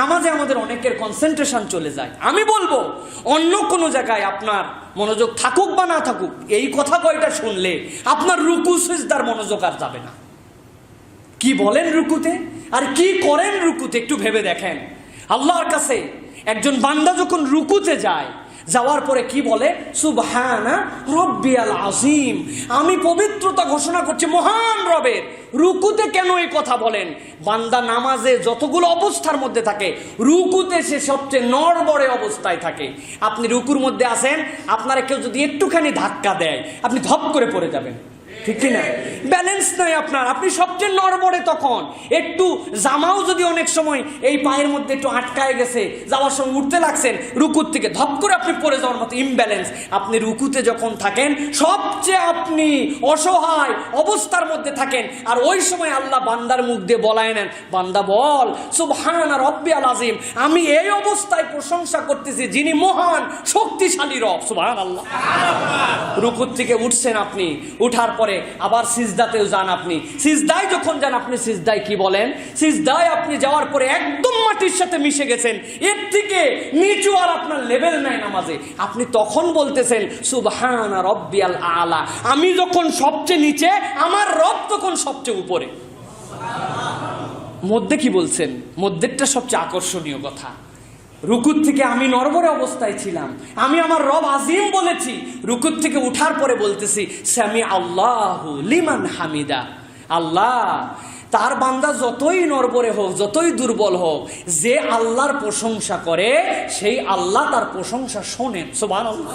নামাজে আমাদের অনেকের কনসেন্ট্রেশন চলে যায়। আমি বলবো অন্য কোনো জায়গায় আপনার মনোযোগ থাকুক বা না থাকুক, এই কথা কয়টা শুনলে আপনার রুকু সিজদার মনোযোগ আর যাবে না। কি বলেন রুকুতে আর কি করেন রুকুতে, একটু ভেবে দেখেন। আল্লাহর কাছে একজন বান্দা যখন রুকুতে যায়, যাওয়ার পরে কি বলে? সুবহানা রব্বিয়াল আযীম, আমি পবিত্রতা ঘোষণা করছি মহান রবের। রুকুতে কেন এই কথা বলেন? বান্দা নামাজে যতগুলো অবস্থার মধ্যে থাকে, রুকুতে সে সবচেয়ে নড়বড়ে অবস্থায় থাকে। আপনি রুকুর মধ্যে আছেন, আপনারা কেউ যদি একটুখানি ধাক্কা দেয়, আপনি ধপ করে পড়ে যাবেন, ঠিক কি না? ব্যালেন্স নাই আপনার, আপনি সবচেয়ে নড়বড়ে তখন। একটু জামাও যদি অনেক সময় এই পায়ের মধ্যে একটু আটকায় গেছে, যাওয়ার সময় উঠতে লাগছেন, রুকুর থেকে ধপ করে আপনি পড়ে যাওয়ার মতো ইমব্যালেন্স। আপনি রুকুতে যখন থাকেন, সবচেয়ে আপনি অসহায় অবস্থার মধ্যে থাকেন। আর ওই সময় আল্লাহ বান্দার মুখ দিয়ে বলায় নেন, বান্দা বল সুবহানা রব্বিয়াল আযীম, আমি এই অবস্থায় প্রশংসা করতেছি যিনি মহান শক্তিশালী রব। সুবহানাল্লাহ। রুকুর থেকে উঠছেন আপনি, উঠার পরে আবার সিজদাতেও যান আপনি। সিজদায় যখন যান, আপনি সিজদায় কি বলেন? সিজদায় আপনি যাওয়ার পরে একদম মাটির সাথে মিশে গেছেন, এর থেকে নিচু আর আপনার লেভেল নাই নামাজে। আপনি তখন বলতেছেন সুবহানা রব্বিয়াল আলা, আমি যখন সবচেয়ে নিচে, আমার রব তখন সবচেয়ে উপরে। মধ্যে কি বলছেন? মধ্যেরটা সবচেয়ে আকর্ষণীয় কথা। রুকুর থেকে আমি নড়বড়ে অবস্থায় ছিলাম, আমি আমার রব আজিম বলেছি। রুকুর থেকে উঠার পরে বলতেছি সামি আল্লাহু লিমান হামিদা। আল্লাহ তার বান্দা যতই নড়বড়ে হোক, যতই দুর্বল হোক, যে আল্লাহর প্রশংসা করে সেই আল্লাহ তার প্রশংসা শোনেন। সুবহানাল্লাহ।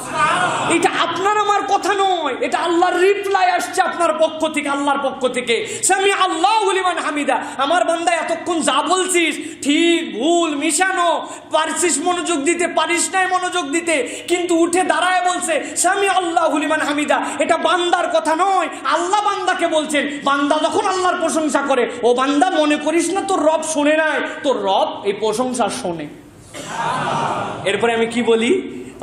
এটা আপনার আমার কথা নয়, এটা আল্লাহর রিপ্লাই আসছে আপনার পক্ষ থেকে, আল্লাহর পক্ষ থেকে। সামি আল্লাহু লিমান হামিদা। আমার বান্দা এতক্ষণ যা বলছিস, ঠিক ভুল মিশানো, পারছিস মনোযোগ দিতে, পারিস নাই মনোযোগ দিতে, কিন্তু উঠে দাঁড়ায় বলছে সামি আল্লাহু লিমান হামিদা। এটা বান্দার কথা নয়, আল্লাহ বান্দাকে বলছেন। বান্দা যখন আল্লাহর প্রশংসা করে, ও বান্দা মনে করিস না তোর রব শোনে নাই, তোর রব এই প্রশংসা শোনে। এরপরে আমি কি বলি?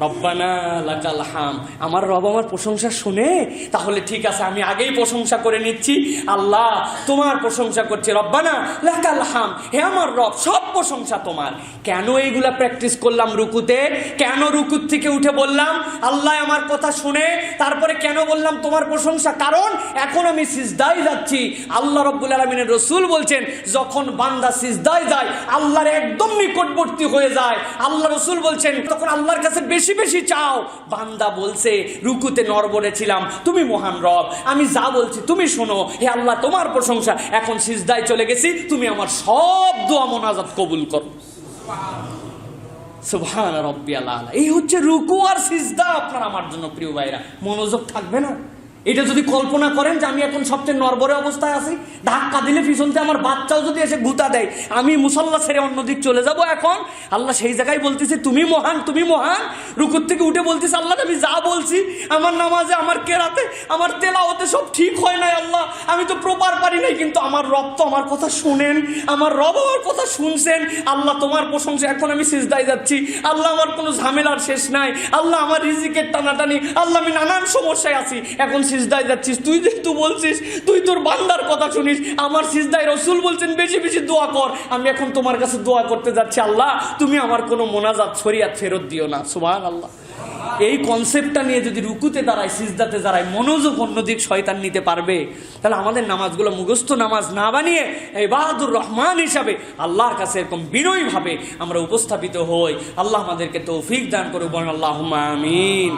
রব্বানা লাকাল হাম, আমার রব আমার প্রশংসা শুনে, তাহলে ঠিক আছে, আমি আগেই প্রশংসা করে নিচ্ছি। আল্লাহ তোমার প্রশংসা করছি, রব্বানা লাকাল হাম, হে আমার রব সব প্রশংসা তোমার। কেন এইগুলা প্র্যাকটিস করলাম রুকুতে? কেন রুকুর থেকে উঠে বললাম আল্লাহ আমার কথা শুনে? তারপরে কেন বললাম তোমার প্রশংসা? কারণ এখন আমি সিজদায় যাচ্ছি। আল্লাহ রাব্বুল আলামিনের রাসূল বলছেন, যখন বান্দা সিজদায় যায়, আল্লাহর একদম নিকটবর্তী হয়ে যায়। আল্লাহ রাসূল বলছেন, তখন আল্লাহর কাছে বেশি বেশি চাও। বান্দা বলছে রুকুতে নড়বড়ে ছিলাম, তুমি মহান রব, আমি যা বলছি তুমি শোনো, হে আল্লাহ তোমার প্রশংসা। এখন সিজদায় চলে গেছি, তুমি আমার সব দোয়া মোনাজাত কবুল করো। সুবহান রাব্বিয়াল আলা। এই হচ্ছে রুকু আর সিজদা আপনার আমার জন্য। প্রিয় ভাইরা, মনোযোগ থাকবে না? এটা যদি কল্পনা করেন যে আমি এখন সবচেয়ে নড়বড়ে অবস্থায় আছি, ধাক্কা দিলে পিছনতে আমার বাচ্চাও যদি এসে গুতা দেয়, আমি মুসাল্লা ছেড়ে অন্যদিক চলে যাব। এখন আল্লাহ সেই জায়গায় বলতেছে তুমি মহান, তুমি মহান। রুকুর থেকে উঠে বলতেছে আল্লাহ আমি যা বলছি, আমার নামাজে, আমার কেরাতে, আমার তেলাওয়াতে সব ঠিক হয় নাই আল্লাহ, আমি তো প্রপার পারি নাই, কিন্তু আমার রব তো আমার কথা শুনেন, আমার রব আমার কথা শুনছেন। আল্লাহ তোমার প্রশংসা। এখন আমি সিজদায় যাচ্ছি, আল্লাহ আমার কোনো ঝামেলার শেষ নাই, আল্লাহ আমার রিজিকের টানাটানি, আল্লাহ আমি নানান সমস্যায় আছি। এখন সিজদায় যাচ্ছিস, তুই যেহেতু বলছিস তুই তোর বান্দার কথা শুনিস, আমার সিজদায় রাসূল বলছেন বেশি বেশি দোয়া কর। আমি এখন তোমার কাছে দোয়া করতে যাচ্ছি, আল্লাহ তুমি আমার কোনো মোনাজাত শরিয়াত ফেরত দিও না। সুবহানাল্লাহ। এই কনসেপ্টটা নিয়ে যদি রুকুতে দাঁড়ায়, সিজদাতে দাঁড়ায়, মনোযোগ অন্যদিক শয়তান নিতে পারবে, তাহলে আমাদের নামাজগুলো মুখস্থ নামাজ না বানিয়ে ইবাদুর রহমান হিসাবে আল্লাহর কাছে এরকম বিনয়ীভাবে আমরা উপস্থাপিত হই। আল্লাহ আমাদেরকে তৌফিক দান করুন। আল্লাহুম্মা আমিন।